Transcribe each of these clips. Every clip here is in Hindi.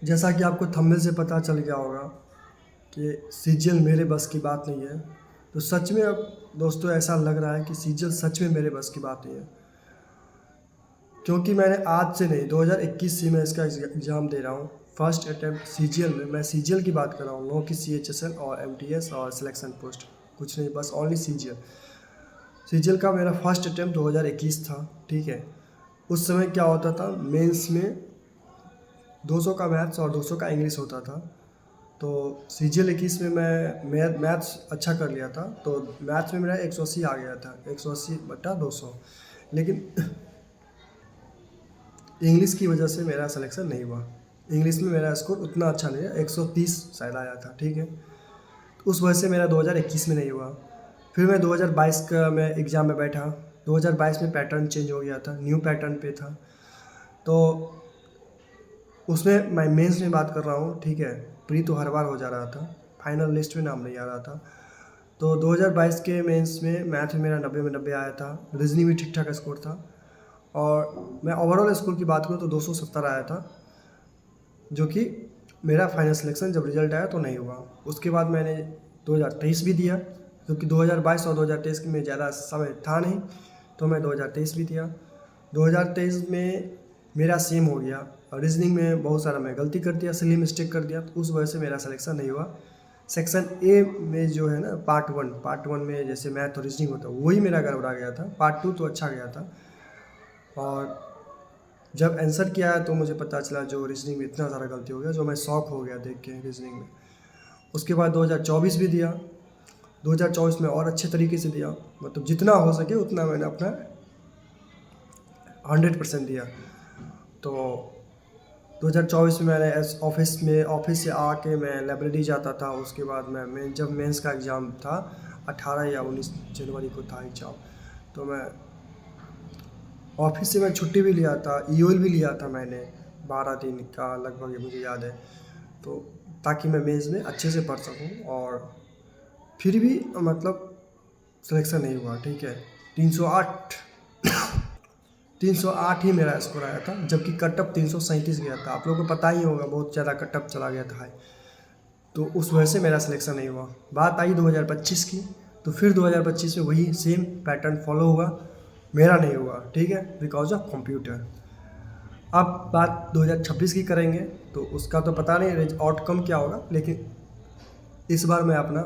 जैसा कि आपको थंबनेल से पता चल गया होगा कि सीजीएल मेरे बस की बात नहीं है। तो सच में अब दोस्तों ऐसा लग रहा है कि सीजीएल सच में मेरे बस की बात नहीं है, क्योंकि मैंने आज से नहीं 2021 से मैं इसका एग्ज़ाम दे रहा हूँ। फर्स्ट अटैम्प्ट सीजीएल में, मैं सीजीएल की बात कर रहा हूँ, नो कि सीएचएसएल और एमटीएस और सिलेक्शन पोस्ट, कुछ नहीं, बस ओनली सीजीएल। सीजीएल का मेरा फर्स्ट अटैम्प्ट 2021 था, ठीक है। उस समय क्या होता था, मेंस में 200 का मैथ्स और 200 का इंग्लिश होता था। तो सीजीएल 21 में मैं मैथ्स अच्छा कर लिया था, तो मैथ्स में मेरा 180 आ गया था, 180/200। लेकिन इंग्लिश की वजह से मेरा सिलेक्शन नहीं हुआ। इंग्लिश में मेरा स्कोर उतना अच्छा नहीं है, 130 शायद आया था, ठीक है। उस वजह से मेरा 2021 में नहीं हुआ। फिर मैं 2022 का मैं एग्ज़ाम में बैठा। 2022 में पैटर्न चेंज हो गया था, न्यू पैटर्न पे था। तो उसमें मैं मेंस में बात कर रहा हूँ, ठीक है। प्री तो हर बार हो जा रहा था, फाइनल लिस्ट में नाम नहीं आ रहा था। तो 2022 के मेंस में मैथ में मेरा 90 में 90 आया था, रीजनिंग भी ठीक ठाक स्कोर था। और मैं ओवरऑल स्कोर की बात करूँ तो 270 आया था, जो कि मेरा फाइनल सिलेक्शन जब रिजल्ट आया तो नहीं हुआ। उसके बाद मैंने 2023 भी दिया, क्योंकि 2022 और 2023 में ज़्यादा समय था नहीं, तो मैं 2023 भी दिया। 2023 में मेरा सेम हो गया, और रीजनिंग में बहुत सारा मैं गलती कर दिया, सिली मिस्टेक कर दिया, तो उस वजह से मेरा सिलेक्शन नहीं हुआ। सेक्शन ए में जो है ना, पार्ट वन में जैसे मैथ और रीजनिंग होता है, वही मेरा गड़बड़ा गया था। पार्ट टू तो अच्छा गया था, और जब आंसर किया तो मुझे पता चला जो रीजनिंग में इतना ज़्यादा गलती हो गया, जो मैं शॉक हो गया देख के रीजनिंग में। उसके बाद 2024 भी दिया। 2024 में और अच्छे तरीके से दिया, मतलब जितना हो सके उतना मैंने अपना 100% दिया। तो 2024 में मैंने ऑफिस से आके मैं लाइब्रेरी जाता था। उसके बाद मैं जब मेंस का एग्ज़ाम था, 18 या 19 जनवरी को था एग्ज़ाम, तो मैं ऑफिस से मैं छुट्टी भी लिया था, ईओएल भी लिया था मैंने, 12 दिन का लगभग, मुझे याद है। तो ताकि मैं मेंस में अच्छे से पढ़ सकूं, और फिर भी मतलब सिलेक्शन नहीं हुआ, ठीक है। 308 308 ही मेरा स्कोर आया था, जबकि कटअप 337 गया था। आप लोगों को पता ही होगा, बहुत ज़्यादा कटअप चला गया था। तो उस वजह से मेरा सिलेक्शन नहीं हुआ। बात आई 2025 की, तो फिर 2025 में वही सेम पैटर्न फॉलो हुआ, मेरा नहीं हुआ, ठीक है, बिकॉज ऑफ कंप्यूटर। अब बात 2026 की करेंगे, तो उसका तो पता नहीं आउटकम क्या होगा, लेकिन इस बार मैं अपना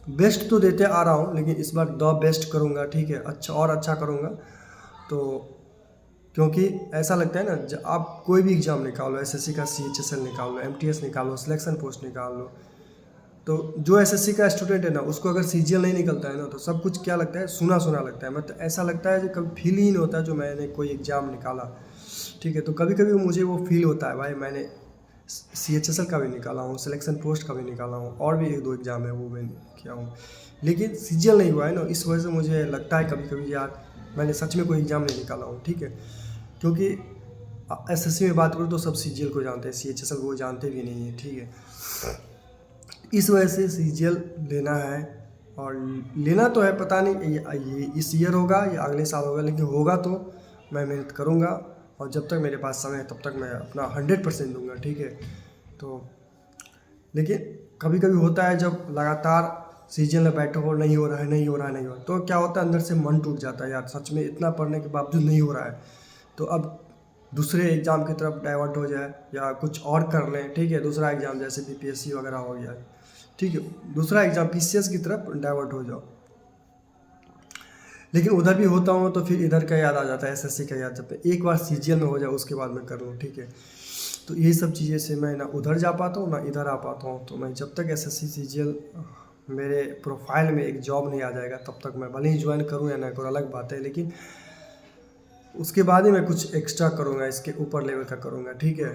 बेस्ट तो देते आ रहा हूँ, लेकिन इस बार द बेस्ट करूँगा, ठीक है, अच्छा और अच्छा करूँगा। तो क्योंकि ऐसा लगता है ना, आप कोई भी एग्ज़ाम निकालो, एसएससी का सीएचएसएल निकाल लो, एमटीएस निकालो, सिलेक्शन पोस्ट निकाल लो, तो जो एसएससी का स्टूडेंट है ना, उसको अगर सीजीएल नहीं निकलता है ना, तो सब कुछ क्या लगता है, सुना सुना लगता है। मतलब ऐसा लगता है जो कभी फील ही नहीं होता जो मैंने कोई एग्ज़ाम निकाला, ठीक है। तो कभी कभी मुझे वो फील होता है, भाई मैंने सीएचएसएल का भी निकाला हूँ, सिलेक्शन पोस्ट का भी निकाला हूँ, और भी एक दो एग्ज़ाम है वो मैं किया हूँ, लेकिन सीजीएल नहीं हुआ है ना। इस वजह से मुझे लगता है कभी कभी, यार मैंने सच में कोई एग्ज़ाम नहीं निकाला हूँ, ठीक है। क्योंकि एसएससी में बात करूँ तो सब सीजीएल को जानते हैं, सीएचएसएल को जानते भी नहीं है, ठीक है। इस वजह से सीजीएल लेना है, और लेना तो है, पता नहीं ये इस ईयर होगा या अगले साल होगा, लेकिन होगा तो मैं मेहनत करूँगा, और जब तक मेरे पास समय है तब तक मैं अपना 100% दूंगा, ठीक है। तो लेकिन कभी कभी होता है, जब लगातार सीजन में बैठो हो, नहीं हो रहा है, नहीं हो रहा है, नहीं हो रहा है, तो क्या होता है, अंदर से मन टूट जाता है, यार सच में इतना पढ़ने के बावजूद नहीं हो रहा है, तो अब दूसरे एग्ज़ाम की तरफ डाइवर्ट हो जाए, या कुछ और कर लें, ठीक है। दूसरा एग्ज़ाम जैसे बीपीएससी वगैरह हो गया, ठीक है, दूसरा एग्ज़ाम पीसीएस की तरफ डाइवर्ट हो जाओ। लेकिन उधर भी होता हूँ तो फिर इधर का याद आ जाता है, एसएससी का याद जाता है। एक बार सीजीएल में हो जाए, उसके बाद मैं कर लूँ, ठीक है। तो यही सब चीज़ें से मैं ना उधर जा पाता हूँ ना इधर आ पाता हूँ। तो मैं जब तक एसएससी सीजीएल मेरे प्रोफाइल में एक जॉब नहीं आ जाएगा, तब तक मैं भले ही ज्वाइन करूँ या ना करूँ, अलग बात है, लेकिन उसके बाद ही मैं कुछ एक्स्ट्रा करूँगा, इसके ऊपर लेवल का करूँगा, ठीक है।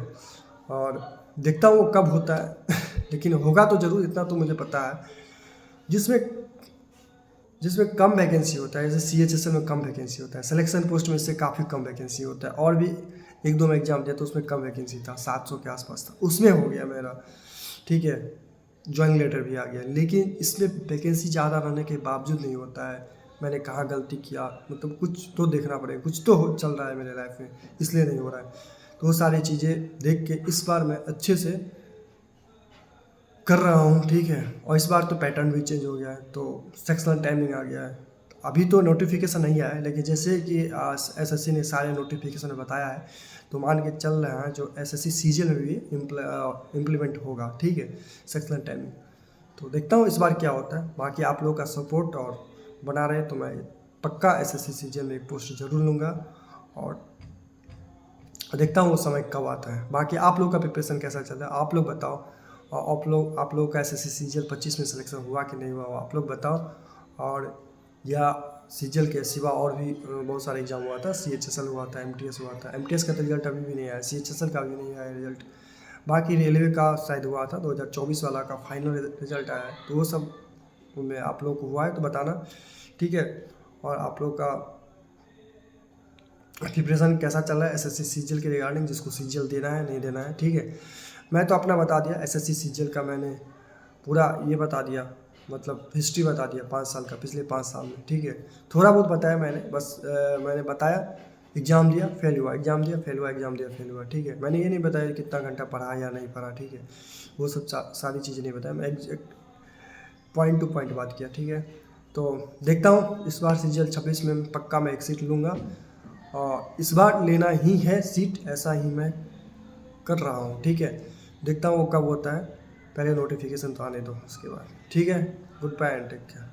और देखता हूँ वो कब होता है लेकिन होगा तो ज़रूर, इतना तो मुझे पता है। जिसमें जिसमें कम वैकेंसी होता है, जैसे सीएचएसएल में कम वैकेंसी होता है, सिलेक्शन पोस्ट में इससे काफ़ी कम वैकेंसी होता है, और भी एक दो में एग्जाम दिया तो उसमें कम वैकेंसी था, 700 के आसपास था, उसमें हो गया मेरा, ठीक है, ज्वाइनिंग लेटर भी आ गया। लेकिन इसमें वैकेंसी ज़्यादा रहने के बावजूद नहीं होता है। मैंने कहाँ गलती किया, मतलब कुछ तो देखना पड़ेगा, कुछ तो चल रहा है मेरे लाइफ में, इसलिए नहीं हो रहा है। तो वो सारी चीज़ें देख के इस बार मैं अच्छे से कर रहा हूँ, ठीक है। और इस बार तो पैटर्न भी चेंज हो गया है, तो सेक्शनल टाइमिंग आ गया है। अभी तो नोटिफिकेशन नहीं आया है, लेकिन जैसे कि एसएससी ने सारे नोटिफिकेशन में बताया है, तो मान के चल रहे हैं जो एसएससी सीजीएल में भी इम्प्लीमेंट होगा, ठीक है, सेक्शनल टाइमिंग। तो देखता हूँ इस बार क्या होता है। बाकी आप लोगों का सपोर्ट और बना रहे तो मैं पक्का एसएससी सीजीएल में एक पोस्ट जरूर लूँगा, और देखता हूँ वो समय कब आता है। बाकी आप लोग का प्रिपरेशन कैसा चल रहा है आप लोग बताओ, और आप लोग का एसएससी सीजीएल 25 में सिलेक्शन हुआ कि नहीं हुआ आप लोग बताओ। और या सीजीएल के सिवा और भी बहुत सारे एग्जाम हुआ था, सीएचएसएल हुआ था, एमटीएस हुआ था। एमटीएस का तो रिजल्ट अभी भी नहीं आया, सीएचएसएल का भी नहीं आया रिजल्ट। बाकी रेलवे का शायद हुआ था 2024 वाला का फाइनल रिजल्ट आया है, तो वो सब में आप लोग को हुआ है तो बताना, ठीक है। और आप लोग का प्रिपरेशन कैसा चल रहा है एसएससी सीजीएल के रिगार्डिंग, जिसको सीजीएल देना है नहीं देना है, ठीक है। मैं तो अपना बता दिया, एसएससी सीजीएल का मैंने पूरा ये बता दिया, मतलब हिस्ट्री बता दिया 5 साल का, पिछले 5 साल में, ठीक है। थोड़ा बहुत बताया मैंने, बस मैंने बताया एग्ज़ाम दिया फेल हुआ, एग्ज़ाम दिया फेल हुआ, एग्ज़ाम दिया फेल हुआ, ठीक है। मैंने ये नहीं बताया कितना घंटा पढ़ा या नहीं पढ़ा, ठीक है। वो सब सारी चीज़ें नहीं बताया, मैं एग्जैक्ट पॉइंट टू पॉइंट बात किया, ठीक है। तो देखता हूँ इस बार सीजीएल 26 में पक्का मैं एक सीट लूँगा, और इस बार लेना ही है सीट, ऐसा ही मैं कर रहा हूँ, ठीक है। देखता हूँ वो कब होता है, पहले नोटिफिकेशन तो आने दो उसके बाद, ठीक है। Good bye and take care.